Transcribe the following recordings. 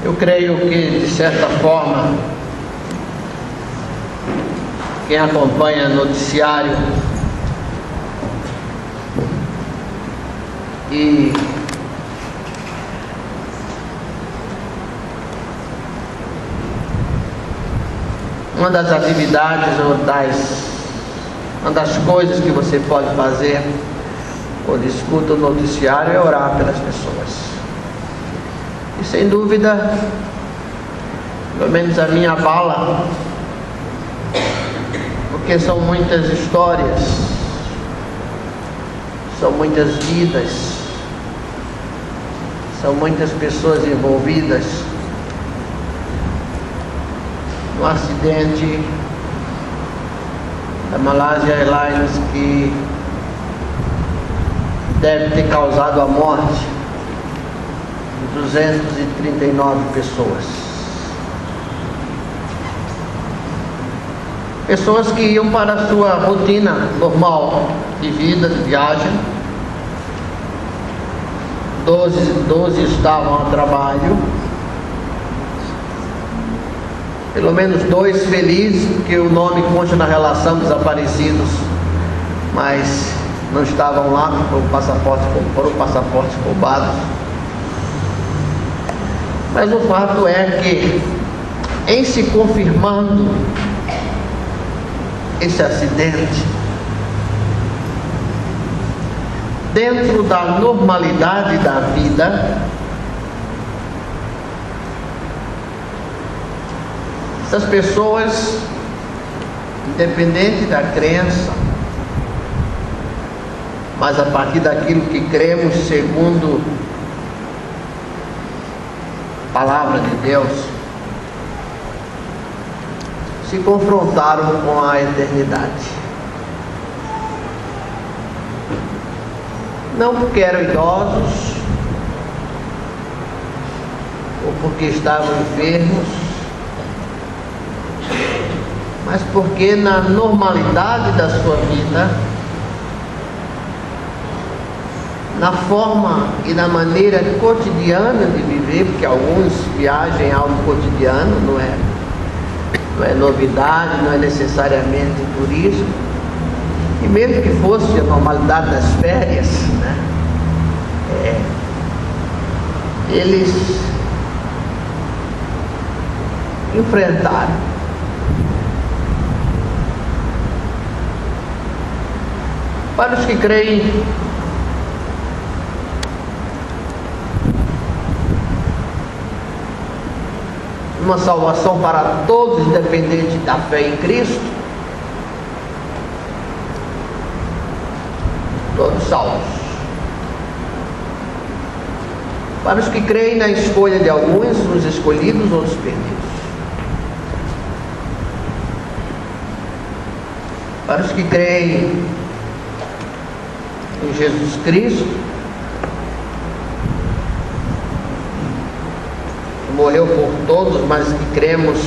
Eu creio que, de certa forma, quem acompanha noticiário e uma das atividades uma das coisas que você pode fazer quando escuta o noticiário é orar pelas pessoas. E sem dúvida, pelo menos a minha bala, porque são muitas histórias, são muitas vidas, são muitas pessoas envolvidas no acidente da Malaysia Airlines, que deve ter causado a morte de 239 pessoas. Pessoas que iam para a sua rotina normal de vida, de viagem. 12 estavam a trabalho. Pelo menos 2 felizes, porque o nome consta na relação desaparecidos, mas não estavam lá, foram passaportes roubados. Mas o fato é que, em se confirmando esse acidente, dentro da normalidade da vida, essas pessoas, independente da crença, mas a partir daquilo que cremos segundo a palavra de Deus, se confrontaram com a eternidade. Não porque eram idosos, ou porque estavam enfermos, mas porque na normalidade da sua vida, na forma e na maneira cotidiana de viver, porque alguns viajam em algo cotidiano, não é novidade, não é necessariamente turismo, e mesmo que fosse a normalidade das férias, né? Eles enfrentaram para os que creem uma salvação para todos, independente da fé em Cristo, todos salvos. Para os que creem na escolha de alguns, uns escolhidos, outros perdidos. Para os que creem em Jesus Cristo, morreu por todos, mas que cremos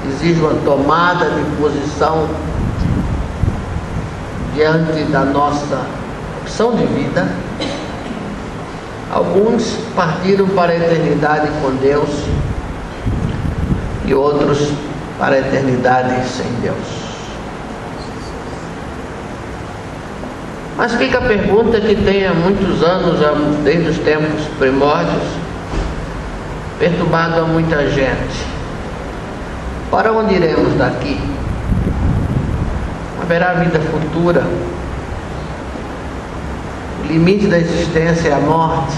exige uma tomada de posição diante da nossa opção de vida. Alguns partiram para a eternidade com Deus e outros para a eternidade sem Deus. Mas fica a pergunta que tem há muitos anos, desde os tempos primórdios, perturbado a muita gente: para onde iremos daqui? Haverá vida futura? O limite da existência é a morte?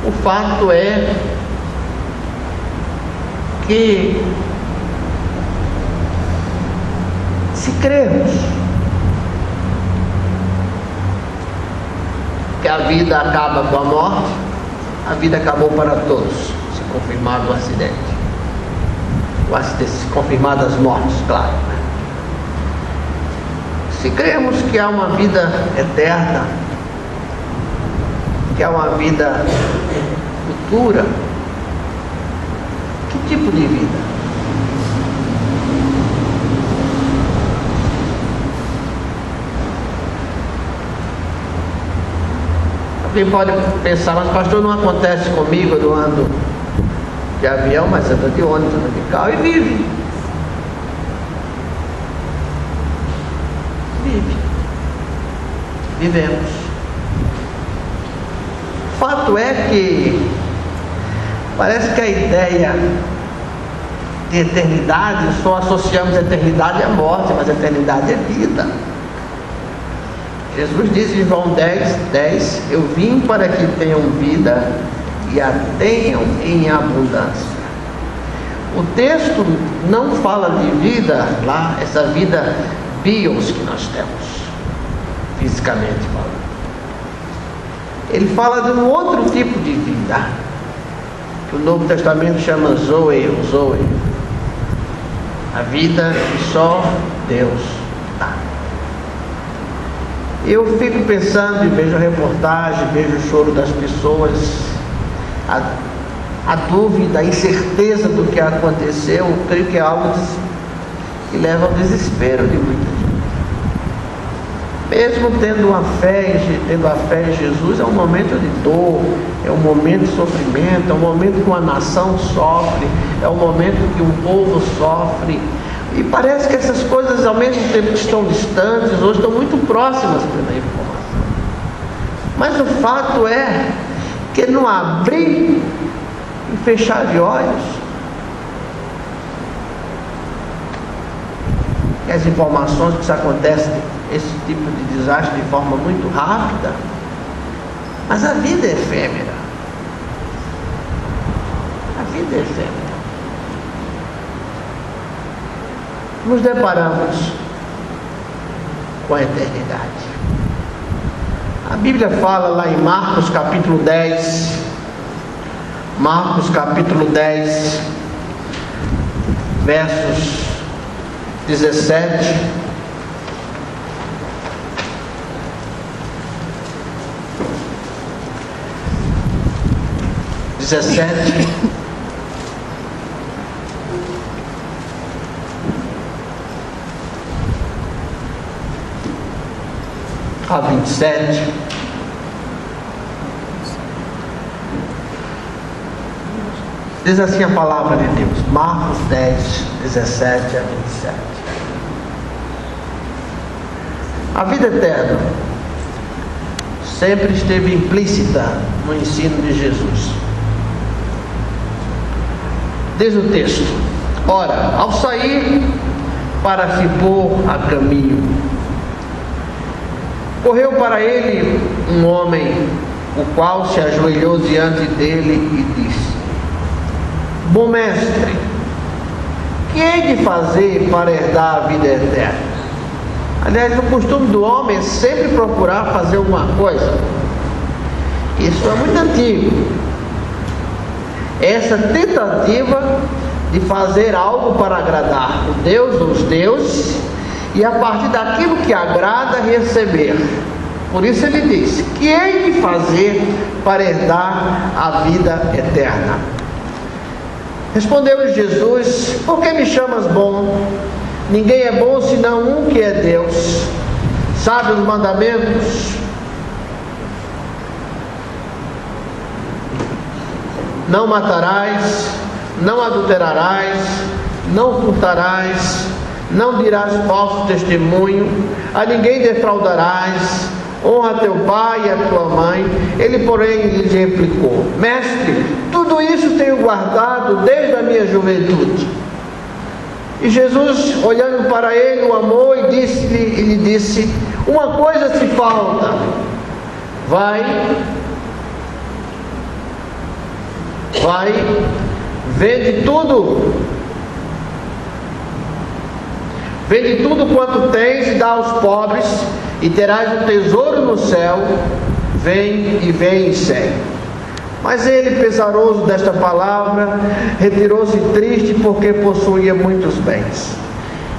O fato é que, se cremos que a vida acaba com a morte, a vida acabou para todos, se confirmado o acidente. Se confirmadas as mortes, claro, né? Se cremos que há uma vida eterna, que há uma vida futura, que tipo de vida? A Alguém pode pensar, mas pastor, não acontece comigo, eu não ando de avião, mas anda de ônibus, anda de carro e vive. Vivemos. Fato é que parece que a ideia de eternidade, só associamos a eternidade à morte, mas a eternidade é vida. Jesus diz em João 10, eu vim para que tenham vida e a tenham em abundância. O texto não fala de vida lá, essa vida bios que nós temos, fisicamente falando. Ele fala de um outro tipo de vida, que o Novo Testamento chama Zoe, ou Zoe. A vida que só Deus dá. Eu fico pensando e vejo a reportagem, vejo o choro das pessoas, a dúvida, a incerteza do que aconteceu. Eu creio que é algo que leva ao desespero de muita gente. Mesmo tendo a fé em Jesus, é um momento de dor, é um momento de sofrimento, é um momento que uma nação sofre, é um momento que um povo sofre. E parece que essas coisas, ao mesmo tempo que estão distantes, hoje estão muito próximas pela informação. Mas o fato é que no abrir e fechar de olhos, as informações que acontecem, esse tipo de desastre de forma muito rápida, mas a vida é efêmera. A vida é efêmera. Nos deparamos com a eternidade. A Bíblia fala lá em Marcos capítulo 10, versos 17 a 27. Diz assim a palavra de Deus, Marcos 10, 17 a 27. A vida eterna sempre esteve implícita no ensino de Jesus. Diz o texto: ora, ao sair para se pôr a caminho, correu para ele um homem, o qual se ajoelhou diante dele e disse: bom mestre, que hei de fazer para herdar a vida eterna? Aliás, o costume do homem é sempre procurar fazer alguma coisa. Isso é muito antigo. Essa tentativa de fazer algo para agradar o Deus ou os deuses, e a partir daquilo que agrada receber. Por isso ele diz: que hei de fazer para herdar a vida eterna? Respondeu Jesus: por que me chamas bom? Ninguém é bom senão um, que é Deus. Sabe os mandamentos? Não matarás, não adulterarás, não furtarás, não dirás falso testemunho, a ninguém defraudarás, honra teu pai e a tua mãe. Ele, porém, lhe replicou: mestre, tudo isso tenho guardado desde a minha juventude. E Jesus, olhando para ele, o amou e lhe disse: uma coisa te falta, vai, vende tudo quanto tens e dá aos pobres, e terás um tesouro no céu. Vem e segue. Mas ele, pesaroso desta palavra, retirou-se triste, porque possuía muitos bens.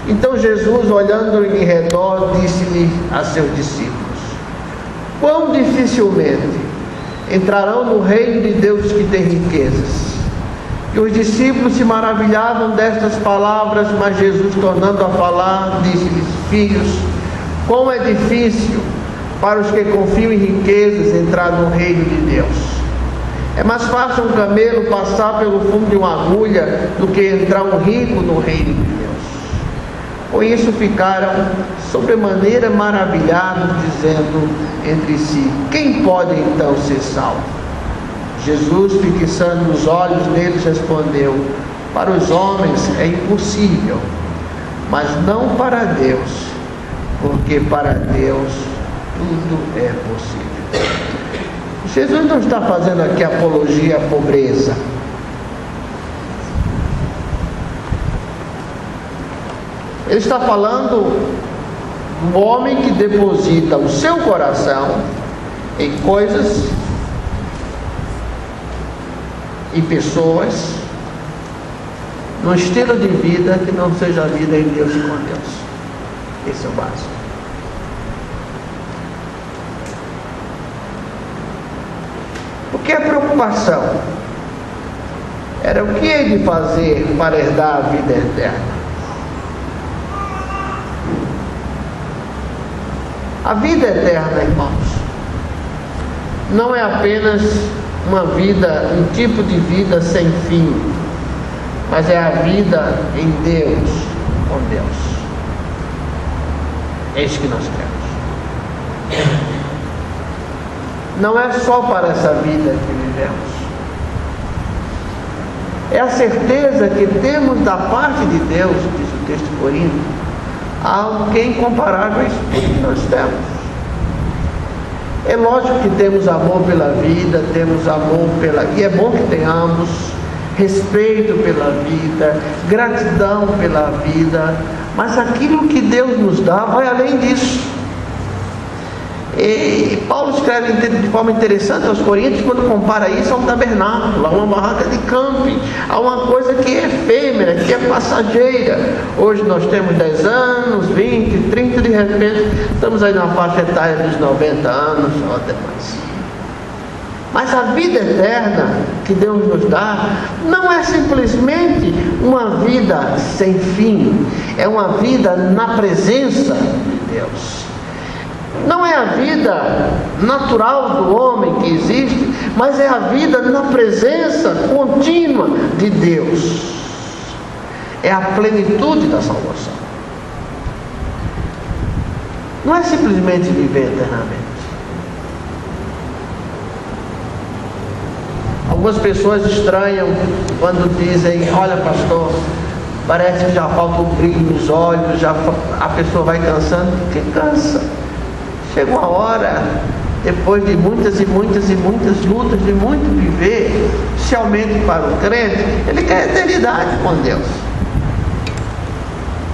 Então Jesus, olhando em redor, disse-lhe a seus discípulos: quão dificilmente entrarão no reino de Deus os que têm riquezas. E os discípulos se maravilhavam destas palavras, mas Jesus, tornando a falar, disse-lhes: filhos, como é difícil para os que confiam em riquezas entrar no reino de Deus. É mais fácil um camelo passar pelo fundo de uma agulha do que entrar um rico no reino de Deus. Com isso ficaram sobremaneira maravilhados, dizendo entre si: quem pode então ser salvo? Jesus, fixando os olhos neles, respondeu: para os homens é impossível, mas não para Deus, porque para Deus tudo é possível. Jesus não está fazendo aqui apologia à pobreza. Ele está falando do homem que deposita o seu coração em coisas e pessoas, num estilo de vida que não seja a vida em Deus e com Deus. Esse é o básico. Porque a preocupação era o que ele fazer para herdar a vida eterna. A vida eterna, irmãos, não é apenas uma vida, um tipo de vida sem fim, mas é a vida em Deus, com Deus. É isso que nós queremos. Não é só para essa vida que vivemos. É a certeza que temos da parte de Deus, diz o texto coríntico, algo que é incomparável a isso que nós temos. É lógico que temos amor pela vida, temos amor pela... e é bom que tenhamos respeito pela vida, gratidão pela vida, mas aquilo que Deus nos dá vai além disso. E Paulo escreve de forma interessante aos Coríntios quando compara isso a um tabernáculo, a uma barraca de camping, a uma coisa que é efêmera, que é passageira. Hoje nós temos 10 anos, 20, 30, de repente estamos aí na faixa etária dos 90 anos ou até mais. Mas a vida eterna que Deus nos dá não é simplesmente uma vida sem fim, é uma vida na presença de Deus. Não é a vida natural do homem que existe, mas é a vida na presença contínua de Deus. É a plenitude da salvação. Não é simplesmente viver eternamente. Algumas pessoas estranham quando dizem: olha, pastor, parece que já falta um brilho nos olhos, já a pessoa vai cansando. Que cansa. Chega uma hora, depois de muitas e muitas e muitas lutas, de muito viver, especialmente para o crente, ele quer a eternidade com Deus.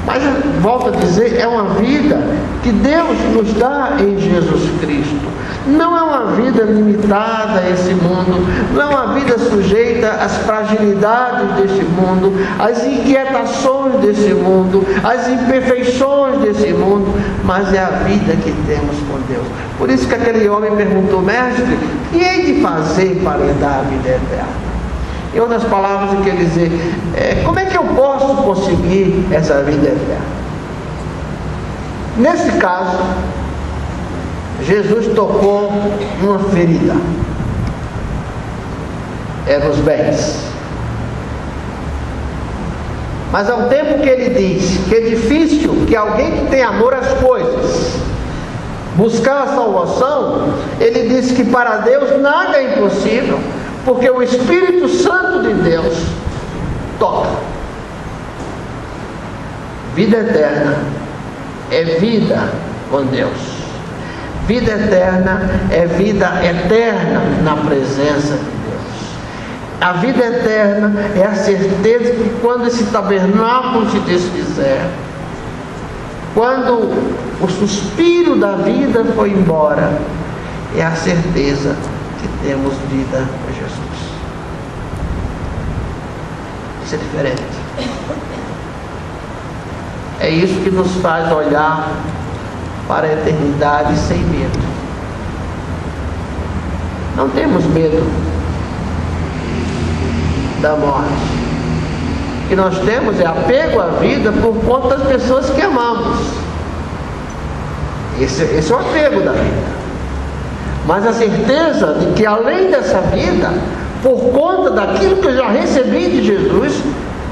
Mas, volto a dizer, é uma vida que Deus nos dá em Jesus Cristo. Não é uma vida limitada a esse mundo, não é uma vida sujeita às fragilidades deste mundo, às inquietações desse mundo, às imperfeições desse mundo, mas é a vida que temos com Deus. Por isso que aquele homem perguntou: mestre, o que hei de fazer para herdar a vida eterna? Em outras palavras, o que ele dizer, como é que eu posso conseguir essa vida eterna? Nesse caso, Jesus tocou uma ferida. Eram os bens. Mas ao tempo que ele diz que é difícil que alguém que tem amor às coisas buscar a salvação, ele diz que para Deus nada é impossível, porque o Espírito Santo de Deus toca. Vida eterna é vida com Deus. Vida eterna é vida eterna na presença de Deus. A vida eterna é a certeza que quando esse tabernáculo se desfizer, quando o suspiro da vida foi embora, é a certeza que temos vida com Jesus. Isso é diferente. É isso que nos faz olhar para a eternidade sem medo. Não temos medo da morte. O que nós temos é apego à vida por conta das pessoas que amamos. Esse é o apego da vida. Mas a certeza de que além dessa vida, por conta daquilo que eu já recebi de Jesus,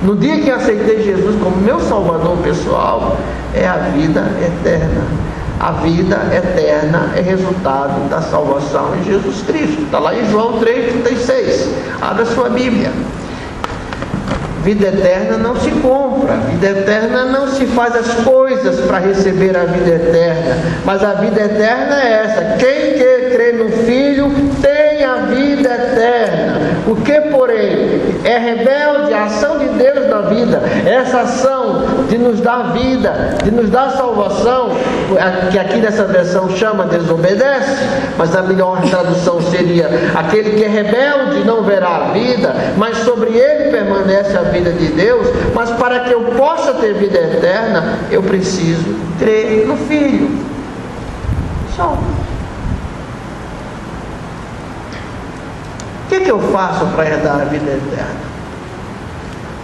no dia que aceitei Jesus como meu Salvador pessoal, é a vida eterna. A vida eterna é resultado da salvação em Jesus Cristo. Está lá em João 3,36. Abra sua Bíblia. Vida eterna não se compra, vida eterna não se faz as coisas para receber a vida eterna, mas a vida eterna é essa: quem quer crer no Filho tem a vida eterna. O que, porém, é rebelde à ação de Deus na vida, essa ação de nos dar vida, de nos dar salvação, que aqui nessa versão chama desobedece, mas a melhor tradução seria: aquele que é rebelde não verá a vida, mas sobre ele permanece a vida de Deus. Mas para que eu possa ter vida eterna, eu preciso crer no Filho. Só. O que eu faço para herdar a vida eterna?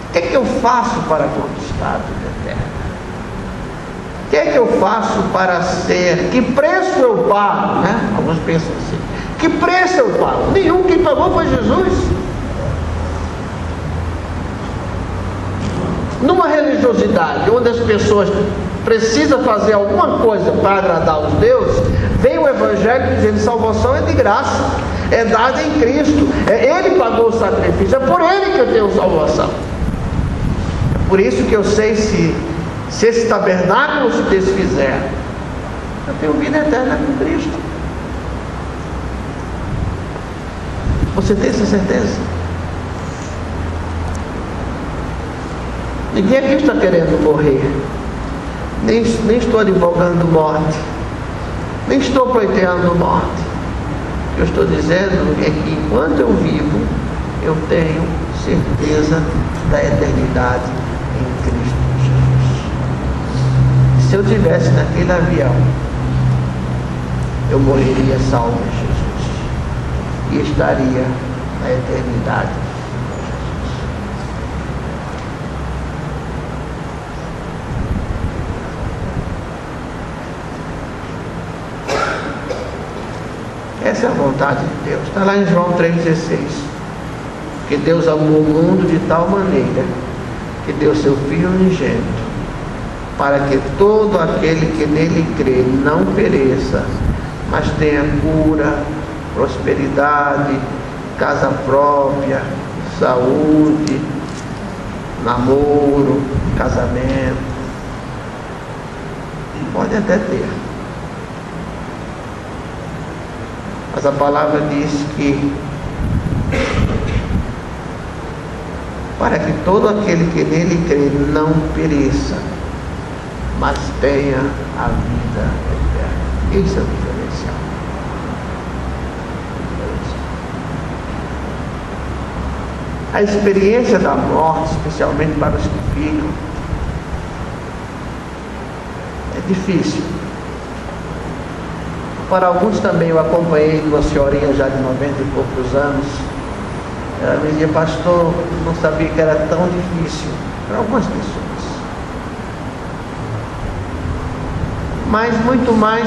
O que eu faço para conquistar a vida eterna? O que eu faço para ser? Que preço eu pago? Né? Alguns pensam assim: que preço eu pago? Nenhum. Quem pagou foi Jesus. Numa religiosidade onde as pessoas precisam fazer alguma coisa para agradar os deuses, vem o Evangelho dizendo: salvação é de graça, é dada em Cristo, Ele pagou o sacrifício, é por Ele que eu tenho salvação. É por isso que eu sei se esse tabernáculo se desfizer, eu tenho vida eterna com Cristo. Você tem essa certeza? Ninguém aqui está querendo morrer, nem estou advogando morte, nem estou pleiteando morte. O que eu estou dizendo é que enquanto eu vivo, eu tenho certeza da eternidade em Cristo Jesus. Se eu estivesse naquele avião, eu morreria salvo em Jesus e estaria na eternidade. Essa é a vontade de Deus. Está lá em João 3,16. Que Deus amou o mundo de tal maneira que deu seu Filho unigênito, para que todo aquele que nele crê não pereça, mas tenha cura, prosperidade, casa própria, saúde, namoro, casamento. Pode até ter. Mas a palavra diz que para que todo aquele que nele crê não pereça, mas tenha a vida eterna. Esse é o diferencial. A experiência da morte, especialmente para os que ficam, é difícil. Para alguns também. Eu acompanhei uma senhorinha já de 90 e poucos anos. Ela me dizia: pastor, não sabia que era tão difícil para algumas pessoas. Mas muito mais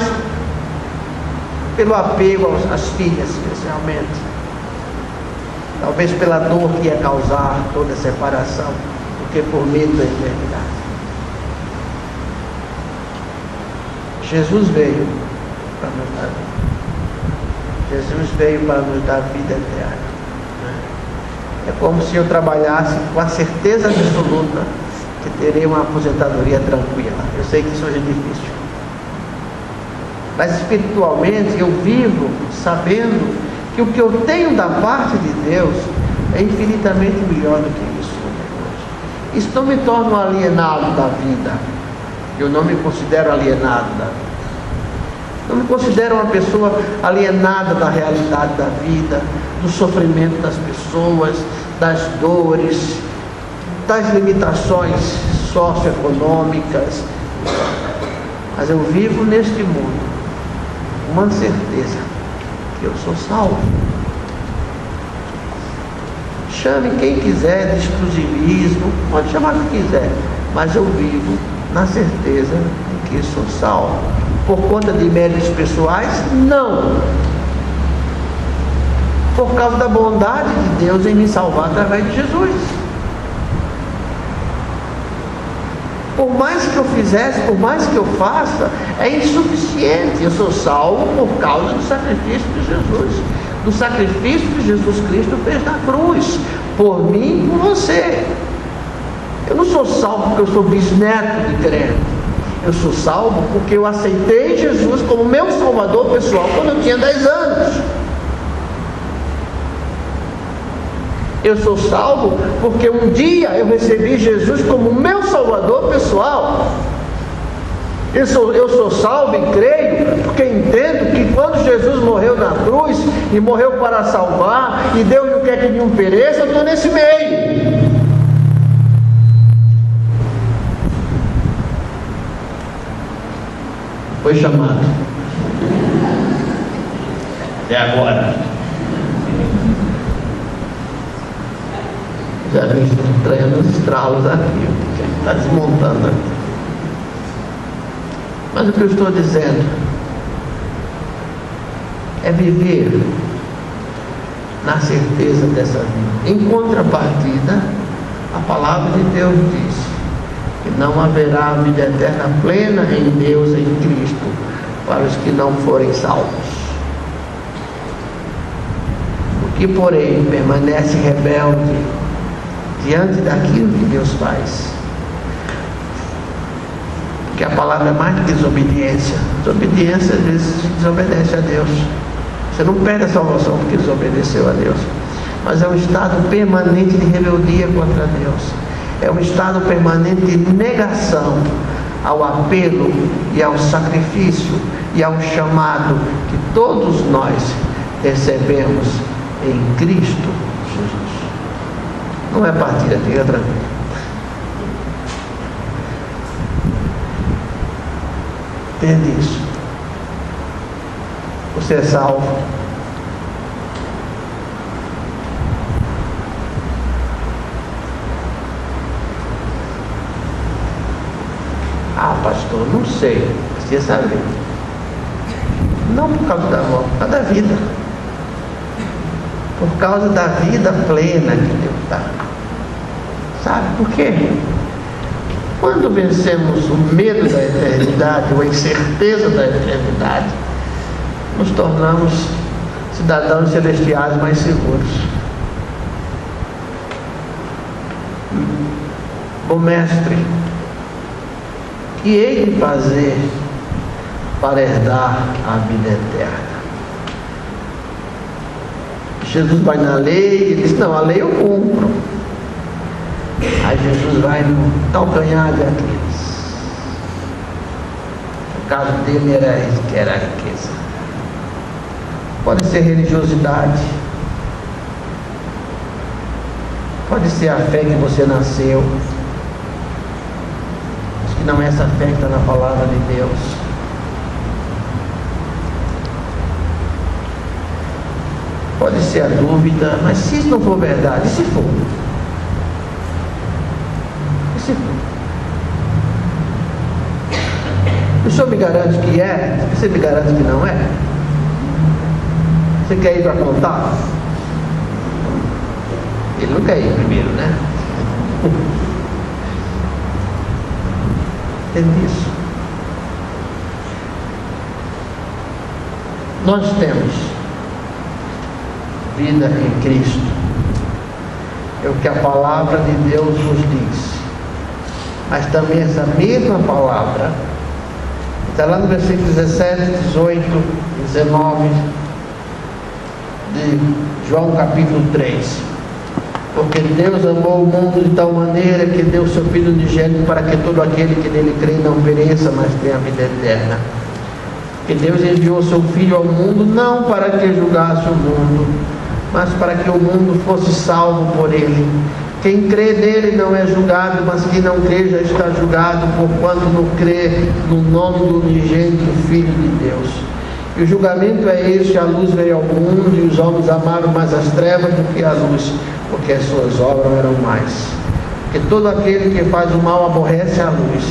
pelo apego às filhas, especialmente. Talvez pela dor que ia causar toda a separação, do que por medo da eternidade. Jesus veio para nos dar vida. Jesus veio para nos dar vida eterna. É como se eu trabalhasse com a certeza absoluta que terei uma aposentadoria tranquila. Eu sei que isso hoje é difícil, mas espiritualmente eu vivo sabendo que o que eu tenho da parte de Deus é infinitamente melhor do que isso. Isso não me torna um alienado da vida. Eu não me considero alienado da vida. Não me considero uma pessoa alienada da realidade da vida, do sofrimento das pessoas, das dores, das limitações socioeconômicas. Mas eu vivo neste mundo com uma certeza que eu sou salvo. Chame quem quiser de exclusivismo, pode chamar o que quiser, mas eu vivo na certeza de que sou salvo. Por conta de méritos pessoais? Não. Por causa da bondade de Deus em me salvar através de Jesus. Por mais que eu fizesse, por mais que eu faça, é insuficiente. Eu sou salvo por causa do sacrifício de Jesus. Do sacrifício que Jesus Cristo fez na cruz. Por mim e por você. Eu não sou salvo porque eu sou bisneto de crente. Eu sou salvo porque eu aceitei Jesus como meu salvador pessoal quando eu tinha 10 anos. Eu sou salvo porque um dia eu recebi Jesus como meu salvador pessoal. Eu sou salvo e creio porque entendo que quando Jesus morreu na cruz e morreu para salvar, e Deus não quer que nenhum pereça, eu estou nesse meio. Foi chamado. Até agora. Já vi estranhando os estralos aqui. Está desmontando aqui. Mas o que eu estou dizendo é viver na certeza dessa vida. Em contrapartida, a palavra de Deus diz que não haverá vida eterna plena em Deus, em Cristo, para os que não forem salvos. O que, porém, permanece rebelde diante daquilo que Deus faz. Porque a palavra é mais que desobediência. Desobediência, às vezes, desobedece a Deus. Você não perde a salvação porque desobedeceu a Deus. Mas é um estado permanente de rebeldia contra Deus. É um estado permanente de negação ao apelo e ao sacrifício e ao chamado que todos nós recebemos em Cristo Jesus. Não é partida, fica tranquilo. Entende isso? Você é salvo. Ah, pastor, não sei. Você sabe. Não por causa da morte, por causa da vida. Por causa da vida plena que Deus dá. Sabe por quê? Quando vencemos o medo da eternidade, ou a incerteza da eternidade, nos tornamos cidadãos celestiais mais seguros. O mestre, que hei de fazer para herdar a vida eterna? Jesus vai na lei e diz: não, a lei eu cumpro. Aí Jesus vai no calcanhar de Aquiles. O caso dele era a riqueza. Pode ser religiosidade, pode ser a fé que você nasceu, mas que não é essa fé que está na palavra de Deus. Pode ser a dúvida, mas se isso não for verdade, e se for? E se for? O senhor me garante que é? Você me garante que não é? Você quer ir para contar? Ele não quer ir primeiro, né? Entende isso? Nós temos vida em Cristo. É o que a palavra de Deus nos diz. Mas também essa mesma palavra está lá no versículo 17, 18, 19 de João capítulo 3. Porque Deus amou o mundo de tal maneira que deu seu Filho unigênito para que todo aquele que nele crê não pereça, mas tenha a vida eterna. Que Deus enviou seu Filho ao mundo não para que julgasse o mundo, mas para que o mundo fosse salvo por ele. Quem crê nele não é julgado, mas quem não crê já está julgado, porquanto não crê no nome do unigênito Filho de Deus. E o julgamento é este: a luz veio ao mundo e os homens amaram mais as trevas do que a luz, porque as suas obras eram mais. Porque todo aquele que faz o mal aborrece a luz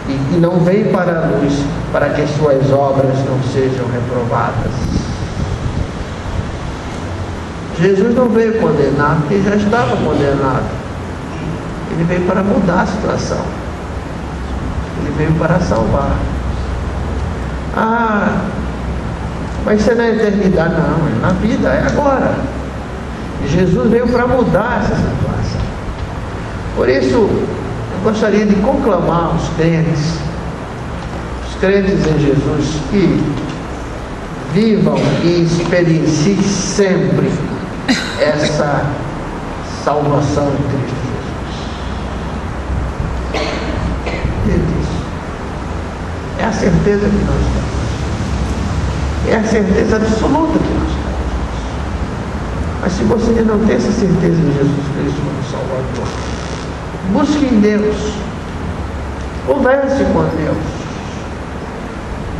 e que não vem para a luz para que suas obras não sejam reprovadas. Jesus não veio condenar porque já estava condenado. Ele veio para mudar a situação. Ele veio para salvar. Mas isso é na eternidade. Não, é na vida, é agora. E Jesus veio para mudar essa situação. Por isso, eu gostaria de conclamar os crentes em Jesus, que vivam e experienciem sempre essa salvação em Cristo Jesus. É a certeza que nós temos. É a certeza absoluta que nós temos. Mas se você não tem essa certeza em Jesus Cristo como Salvador, busque em Deus. Converse com Deus.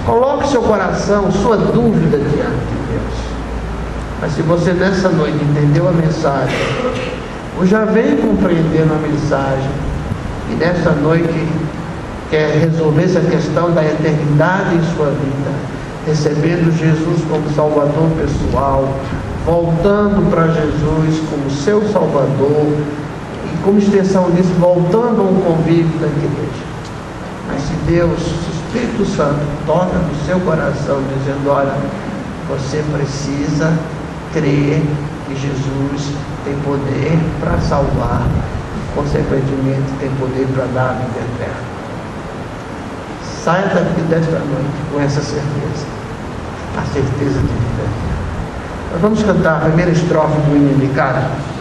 Coloque seu coração, sua dúvida diante de Deus. Mas se você nessa noite entendeu a mensagem, ou já vem compreendendo a mensagem, e nessa noite quer resolver essa questão da eternidade em sua vida, recebendo Jesus como Salvador pessoal, voltando para Jesus como seu Salvador, e como extensão disso, voltando a um convívio da igreja. Mas se Deus, o Espírito Santo, toca no seu coração, dizendo: olha, você precisa crer que Jesus tem poder para salvar, e consequentemente tem poder para dar a vida eterna. Saia daqui desta noite com essa certeza, a certeza de vida eterna. Nós vamos cantar a primeira estrofe do hino indicado.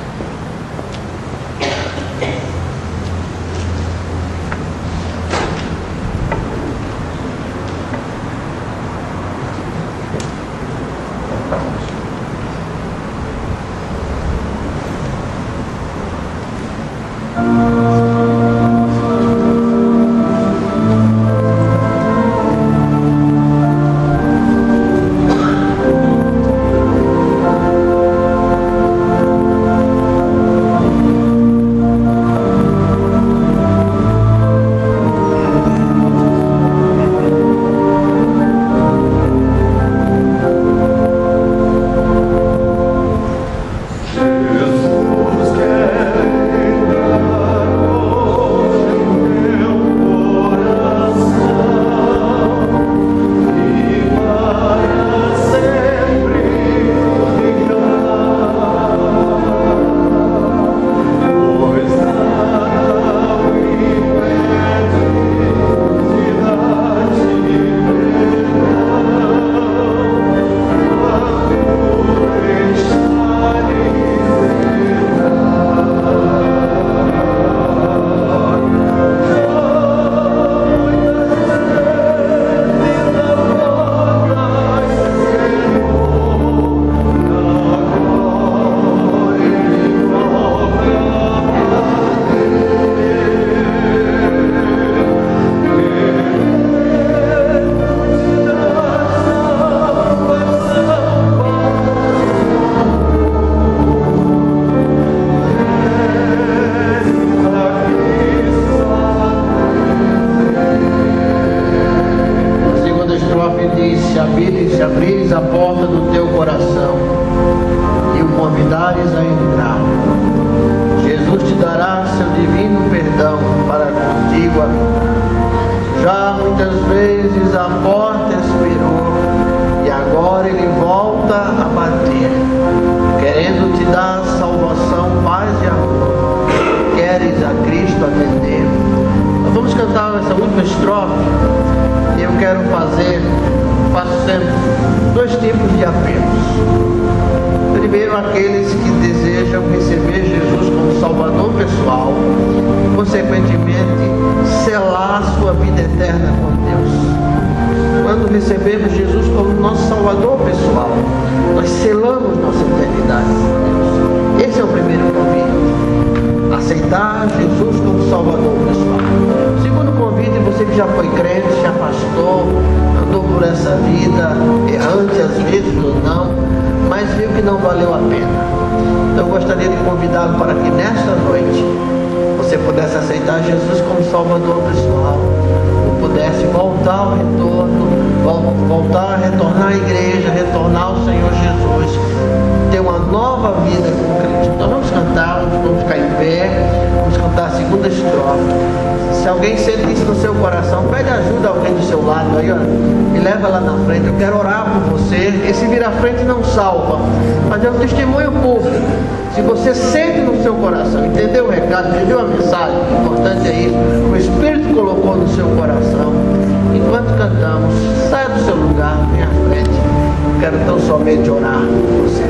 Se abrires a porta do teu coração e o convidares a entrar, Jesus te dará seu divino perdão para contigo a vida. Já muitas vezes a porta expirou e agora ele volta a bater, querendo te dar salvação, paz e amor. Queres a Cristo atender? Nós vamos cantar essa última estrofe e eu quero faço sempre dois tipos de apelos. Primeiro, aqueles que desejam receber Jesus como Salvador pessoal e, consequentemente, selar sua vida eterna com Deus. Quando recebemos Jesus como nosso Salvador pessoal, nós selamos nossa eternidade com Deus. Esse é o primeiro convite. Aceitar Jesus como Salvador pessoal. O segundo convite, você que já foi crente, se afastou, andou por essa vida errante às vezes ou não, mas viu que não valeu a pena. Então eu gostaria de convidá-lo para que nesta noite você pudesse aceitar Jesus como Salvador pessoal eu pudesse voltar ao retorno, voltar a retornar à igreja, retornar ao Senhor Jesus, ter uma nova vida com Cristo. Então vamos cantar, vamos ficar em pé, vamos cantar a segunda estrofe. Se alguém sente isso no seu coração, pede ajuda a alguém do seu lado aí, ó, e leva lá na frente. Eu quero orar por você. Esse vir à frente não salva, mas é um testemunho público. Se você sente no seu coração, entendeu o recado, entendeu a mensagem, o importante é isso, o Espírito colocou no seu coração. Enquanto cantamos, saia do seu lugar, venha à frente. Eu quero tão somente orar por você.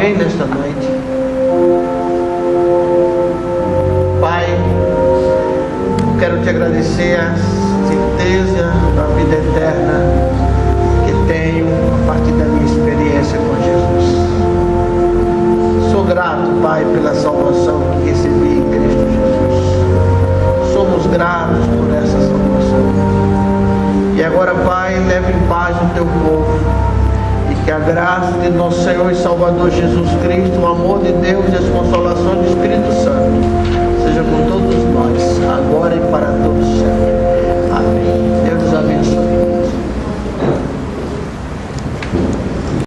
Nesta noite, Pai, eu quero te agradecer a certeza da vida eterna que tenho a partir da minha experiência com Jesus. Sou grato, Pai, pela salvação que recebi em Cristo Jesus. Somos gratos por essa salvação. E agora, Pai, leve em paz o teu povo. Que a graça de nosso Senhor e Salvador Jesus Cristo, o amor de Deus e as consolações do Espírito Santo seja com todos nós, agora e para todos sempre. Amém. Deus os abençoe.